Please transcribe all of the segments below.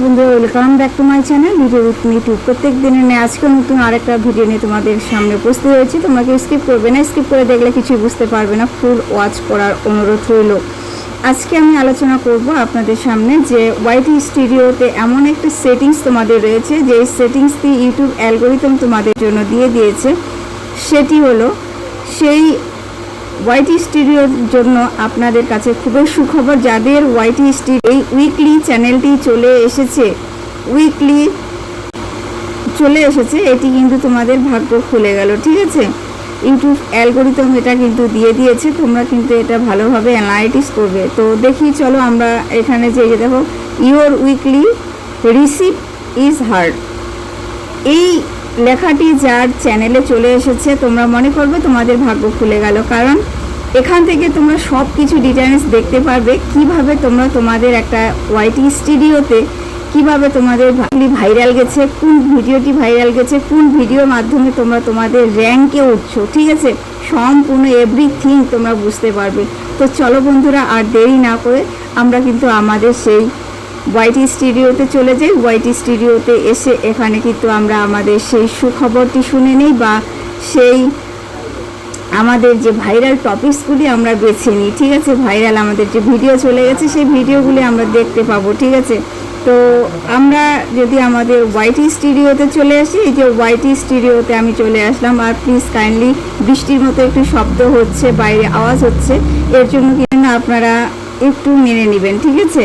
বন্ধুরা, welcome back to my channel video with me two. প্রত্যেক দিনের নিয়ে আজকে নতুন আরেকটা ভিডিও নিয়ে তোমাদের সামনে উপস্থিত হয়েছি। তোমরা কেউ স্কিপ করবে না, স্কিপ করে দেখলে কিছুই বুঝতে পারবে না, ফুল ওয়াচ করার অনুরোধ রইল। আজকে আমি আলোচনা করব আপনাদের সামনে যে ওয়াইটি স্টুডিওতে এমন একটা সেটিংস তোমাদের রয়েছে, যে সেটিংসটি ইউটিউব অ্যালগোরিদম তোমাদের জন্য দিয়ে দিয়েছে। সেটি হলো সেই ওয়াইটি স্টুডিওর জন্য আপনাদের কাছে খুবই সুখবর। যাদের ওয়াইটি স্টুডিও এই উইকলি চ্যানেলটি চলে এসেছে, এটি কিন্তু তোমাদের ভাগ্য খুলে গেল। ঠিক আছে, ইউটিউব অ্যালগোরিদম এটা কিন্তু দিয়ে দিয়েছে, তোমরা কিন্তু এটা ভালোভাবে অ্যানালাইটিস করবে। তো দেখি, চলো আমরা এখানে যে দেখো, your weekly receive is hard, এই লেখাটি যার চ্যানেলে চলে এসেছে, তোমরা মনে করবে তোমাদের ভাগ্য খুলে গেল। কারণ এখান থেকে তোমরা সব কিছু ডিটেলস দেখতে পারবে, কিভাবে তোমরা তোমাদের একটা ওয়াইটি স্টুডিওতে কিভাবে তোমাদের ভাইরাল গেছে, কোন ভিডিওটি ভাইরাল গেছে, কোন ভিডিওর মাধ্যমে তোমরা তোমাদের র্যাঙ্কে উঠছো। ঠিক আছে, সম্পূর্ণ এভরিথিং তোমরা বুঝতে পারবে। তো চলো বন্ধুরা, আর দেরি না করে আমরা কিন্তু আমাদের সেই ওয়াইটি স্টুডিওতে চলে যাই। ওয়াইটি স্টুডিওতে এসে এখানে কিন্তু আমরা আমাদের সেই সুখবরটি শুনে নিই, বা সেই আমাদের যে ভাইরাল টপিকসগুলি আমরা বেছে নিই। ঠিক আছে, ভাইরাল আমাদের যে ভিডিও চলে গেছে সেই ভিডিওগুলি আমরা দেখতে পাবো। ঠিক আছে, তো আমরা যদি আমাদের ওয়াইটি স্টুডিওতে চলে আসি, এই যে ওয়াইটি স্টুডিওতে আমি চলে আসলাম। আর প্লিজ কাইন্ডলি বৃষ্টির মতো একটু শব্দ হচ্ছে, বাইরে আওয়াজ হচ্ছে, এর জন্য কিন্তু আপনারা একটু মেনে নেবেন। ঠিক আছে,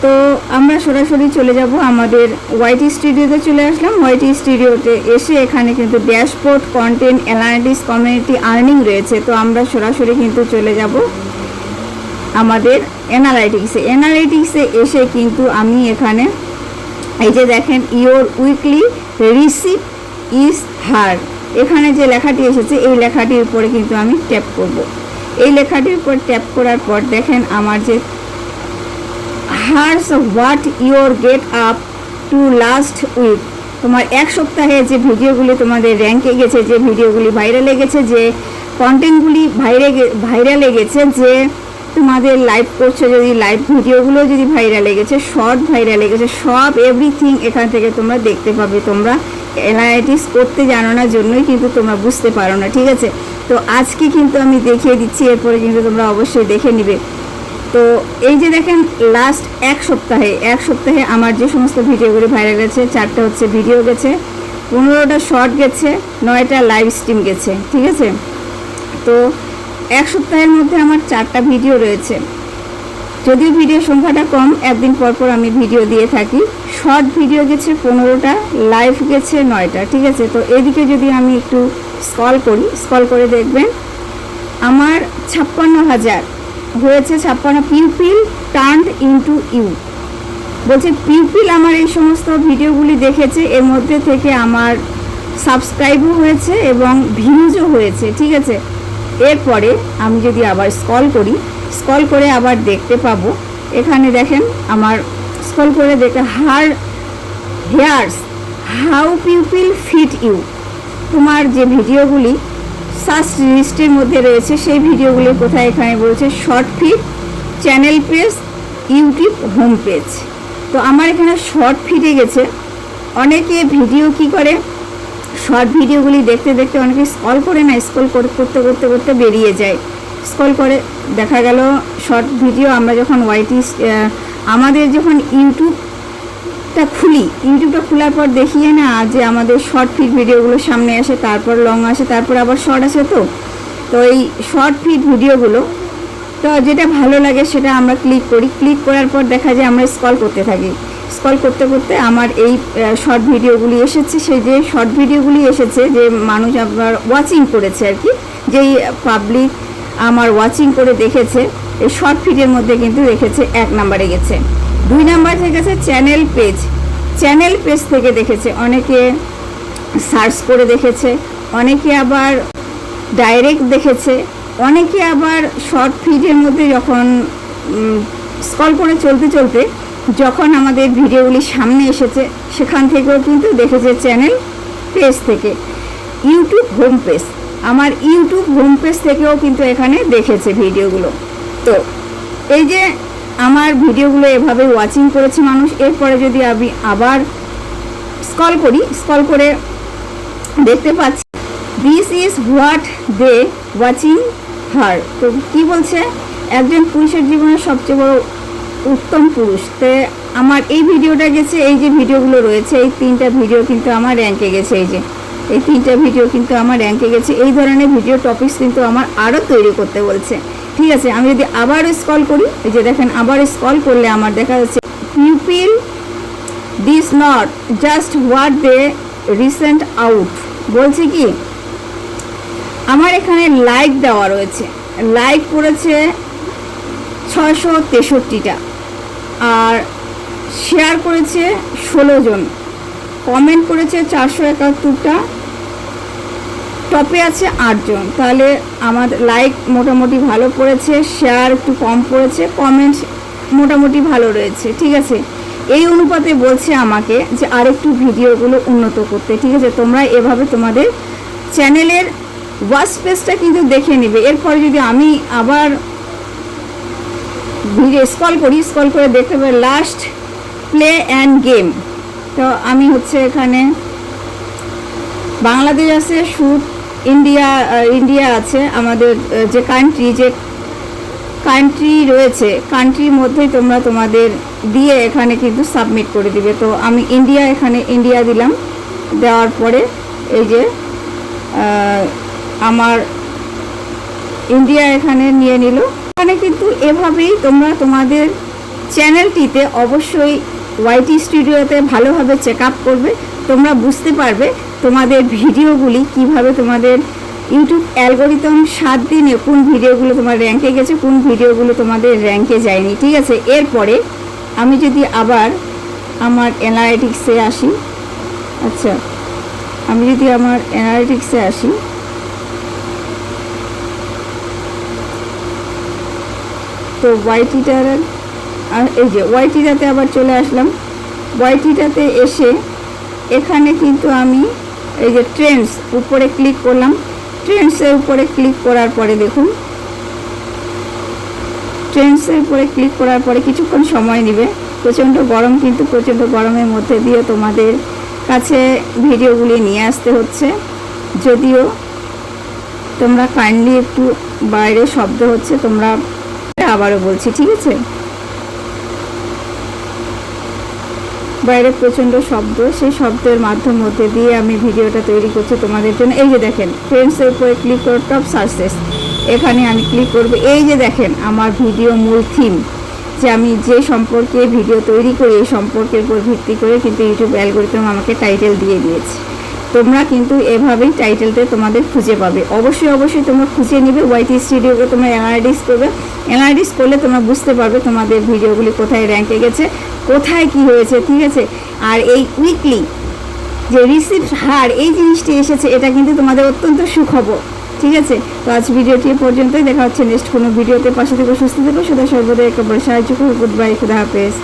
তো আমরা সরাসরি চলে যাব আমাদের ওয়াইটি স্টুডিওতে চলে আসলাম। ওয়াইটি স্টুডিওতে এসে এখানে কিন্তু dashboard, content analytics, community earning রয়েছে। তো আমরা সরাসরি কিন্তু চলে যাব আমাদের অ্যানালাইটিক্সে এসে কিন্তু আমি এখানে এই যে দেখেন, your weekly receive is hard, এখানে যে লেখাটি এসেছে এই লেখাটির উপরে কিন্তু আমি ট্যাপ করব। এই লেখাটির উপর ট্যাপ করার পর দেখেন আমার যে here's what your get up to last week, তোমার এক সপ্তাহে যে ভিডিওগুলি তোমাদের র্যাঙ্কে গেছে, যে ভিডিওগুলি ভাইরালে গেছে, যে কন্টেন্টগুলি ভাইরালে গেছে, যে তোমাদের লাইভ করছে, যদি লাইভ ভিডিওগুলো যদি ভাইরালে গেছে, শর্ট ভাইরালে গেছে, সব এভরিথিং এখান থেকে তোমরা দেখতে পাবে। তোমরা অ্যানালাইটিক্স করতে জানো না জন্যই কিন্তু তোমরা বুঝতে পারো না। ঠিক আছে, তো আজকে কিন্তু আমি দেখিয়ে দিচ্ছি, এরপরে কিন্তু তোমরা অবশ্যই দেখে নিবে। তো এই যে দেখেন, লাস্ট এক সপ্তাহে আমার যে সমস্ত ভিডিওগুলি ভাইরাল গেছে, 4টা হচ্ছে ভিডিও গেছে, 15টা শর্ট গেছে, 9টা লাইভ স্ট্রিম গেছে। ঠিক আছে, তো এক সপ্তাহের মধ্যে আমার 4টা ভিডিও রয়েছে। যদিও ভিডিও সংখ্যাটা কম, একদিন পর পর আমি ভিডিও দিয়ে থাকি। শর্ট ভিডিও গেছে 15টা, লাইভ গেছে 9টা। ঠিক আছে, তো এদিকে যদি আমি একটু স্ক্রল করে দেখবেন, আমার 56,000 হয়েছে। 56 পিউপিল টার্নড ইনটু ইউ, বলছে পিউপিল আমার এই সমস্ত ভিডিওগুলি দেখেছে, এর মধ্যে থেকে আমার সাবস্ক্রাইবও হয়েছে এবং ভিউজও হয়েছে। ঠিক আছে, এরপরে আমি যদি আবার স্ক্রল করে আবার দেখতে পাবো, এখানে দেখেন আমার স্ক্রল করে দেখে here's how people find you, তোমার যে ভিডিওগুলি সার্চ লিস্টের মধ্যে রয়েছে সেই ভিডিওগুলি কোথায়, এখানে বলছে short feed, channel page, YouTube home page. তো আমার এখানে শর্ট ফিডে গেছে। অনেকে ভিডিও কি করে, শর্ট ভিডিওগুলি দেখতে দেখতে অনেকে স্ক্রল করতে বেরিয়ে যায়। স্ক্রল করে দেখা গেল শর্ট ভিডিও, আমরা যখন আমাদের যখন ইউটিউবটা খোলার পর দেখিয়ে না যে আমাদের শর্ট ফিড ভিডিওগুলো সামনে আসে, তারপর লং আসে, তারপর আবার শর্ট আসে। তো এই শর্ট ফিড ভিডিওগুলো, তো যেটা ভালো লাগে সেটা আমরা ক্লিক করার পর দেখা যায় আমরা স্ক্রল করতে থাকি। স্ক্রল করতে আমার এই শর্ট ভিডিওগুলি এসেছে। সেই যে শর্ট ভিডিওগুলি এসেছে, যে মানুষ আবার ওয়াচিং করেছে আর কি, যেই পাবলিক আমার ওয়াচিং করে দেখেছে, এই শর্ট ফিডের মধ্যে কিন্তু রেখেছে 1 নম্বরে গেছে। 2 নম্বর থেকে গেছে চ্যানেল পেজ থেকে দেখেছে, অনেকে সার্চ করে দেখেছে, অনেকে আবার ডাইরেক্ট দেখেছে, অনেকে আবার শর্ট ফিডের মধ্যে যখন স্ক্রল করে চলতে যখন আমাদের ভিডিওগুলি সামনে এসেছে, সেখান থেকেও কিন্তু দেখেছে চ্যানেল পেজ থেকে। ইউটিউব হোম পেজ, আমার ইউটিউব হোম পেজ থেকেও কিন্তু এখানে দেখেছে ভিডিওগুলো। তো এই যে আমার ভিডিওগুলো এভাবে ওয়াচিং করেছে মানুষ। এরপরে যদি আমি আবার স্ক্রল করে দেখতে পাচ্ছি this is what they watching her. তো কি বলছে, একজন পুরুষের জীবনের সবচেয়ে বড় উত্তম পুরুষ। তো আমার এই ভিডিওটা গেছে, এই যে ভিডিওগুলো রয়েছে এই 3টা ভিডিও কিন্তু আমার র্যাঙ্কে গেছে। এই 3টা ভিডিও কিন্তু আমার র্যাঙ্কে গেছে। এই ধরনের ভিডিও টপিকস কিন্তু আমার আরও তৈরি করতে বলছে। ঠিক আছে, আমি যদি আবার স্ক্রল করি, এই যে দেখেন আবার স্ক্রল করলে আমার দেখা যাচ্ছে people this not just what they recent out. বলছে কি, আমার এখানে লাইক দেওয়া রয়েছে, লাইক করেছে 663টা, আর শেয়ার করেছে 16 জন, কমেন্ট করেছে 471টা, টপে আছে 8 জন। তাহলে আমার লাইক মোটামুটি ভালো পড়েছে, শেয়ার একটু কম পড়েছে, কমেন্ট মোটামুটি ভালো রয়েছে। ঠিক আছে, এই অনুপাতে বলছে আমাকে যে আরেকটু ভিডিওগুলো উন্নত করতে। ঠিক আছে, তোমরা এভাবে তোমাদের চ্যানেলের ওয়াচ পেজটা কিন্তু দেখে নেবে। এরপরে যদি আমি আবার ভিডিও স্ক্রল করে দেখতে পাবে লাস্ট প্লে অ্যান্ড গেম। তো আমি হচ্ছে এখানে বাংলাদেশ আছে, শুট ইন্ডিয়া আছে, আমাদের যে কান্ট্রি রয়েছে, কান্ট্রির মধ্যেই তোমরা তোমাদের দিয়ে এখানে কিন্তু সাবমিট করে দিবে। তো আমি এখানে ইন্ডিয়া দিলাম, দেওয়ার পরে এই যে আমার ইন্ডিয়া এখানে নিয়ে নিল। এখানে কিন্তু এভাবেই তোমরা তোমাদের চ্যানেলটিতে অবশ্যই ওয়াইটি স্টুডিওতে ভালোভাবে চেক আপ করবে। তোমরা বুঝতে পারবে তোমাদের ভিডিওগুলি কিভাবে তোমাদের ইউটিউব অ্যালগোরিদম 7 দিনে কোন ভিডিওগুলো তোমার র্যাঙ্কে গেছে, কোন ভিডিওগুলো তোমাদের র্যাঙ্কে যায়নি। ঠিক আছে, এরপরে আমি যদি আবার আমার অ্যানালিটিক্সে আসি, আচ্ছা আমি যদি আমার অ্যানালিটিক্সে আসি, তো ওয়াইটিটার এই যে ওয়াইটিটাতে আবার চলে আসলাম। ওয়াইটিটাতে এসে এখানে কিন্তু আমি এই যে ট্রেন্ডস উপরে ক্লিক করলাম। ট্রেন্ডসের উপরে ক্লিক করার পরে দেখুন, ট্রেন্ডসের উপরে ক্লিক করার পরে কিছুক্ষণ সময় নেবে। প্রচণ্ড গরম, কিন্তু প্রচণ্ড গরমের মধ্যে দিয়ে তোমাদের কাছে ভিডিওগুলি নিয়ে আসতে হচ্ছে। যদিও তোমরা কাইন্ডলি একটু বাইরে শব্দ হচ্ছে, তোমরা আবারও বলছি, ঠিক আছে, বাইরে প্রচণ্ড শব্দ, সেই শব্দের মধ্যে দিয়ে আমি ভিডিওটা তৈরি করছি তোমাদের জন্য। এই যে দেখেন ফ্রেন্ডসের উপরে ক্লিক করে টপ সার্চেস, এখানে আমি ক্লিক করব। এই যে দেখেন আমার ভিডিও মূল থিম, যে আমি যে সম্পর্কে ভিডিও তৈরি করি এই সম্পর্কের উপর ভিত্তি করে কিন্তু ইউটিউব অ্যালগোরিদম আমাকে টাইটেল দিয়ে দিয়েছে। তোমরা কিন্তু এভাবেই টাইটেলটা তোমাদের খুঁজে পাবে। অবশ্যই তোমরা খুঁজে নেবে। ওয়াইটি স্টুডিওকে তোমরা অ্যানালাইজ করবে, অ্যানালাইজ করলে তোমরা বুঝতে পারবে তোমাদের ভিডিওগুলি কোথায় র্যাঙ্কে গেছে, কোথায় কি হয়েছে। ঠিক আছে, আর এই উইকলি যে রিসিভ হার এই জিনিসটি এসেছে, এটা কিন্তু তোমাদের অত্যন্ত সুখবর। ঠিক আছে, তো আজ ভিডিওটি পর্যন্তই, দেখা হচ্ছে নেক্সট কোনো ভিডিওতে। পাশে থেকে সুস্থ থেকো, সদা সর্বদা একেবারে সাহায্য করো। গুড বাই, খুদা হাফেজ।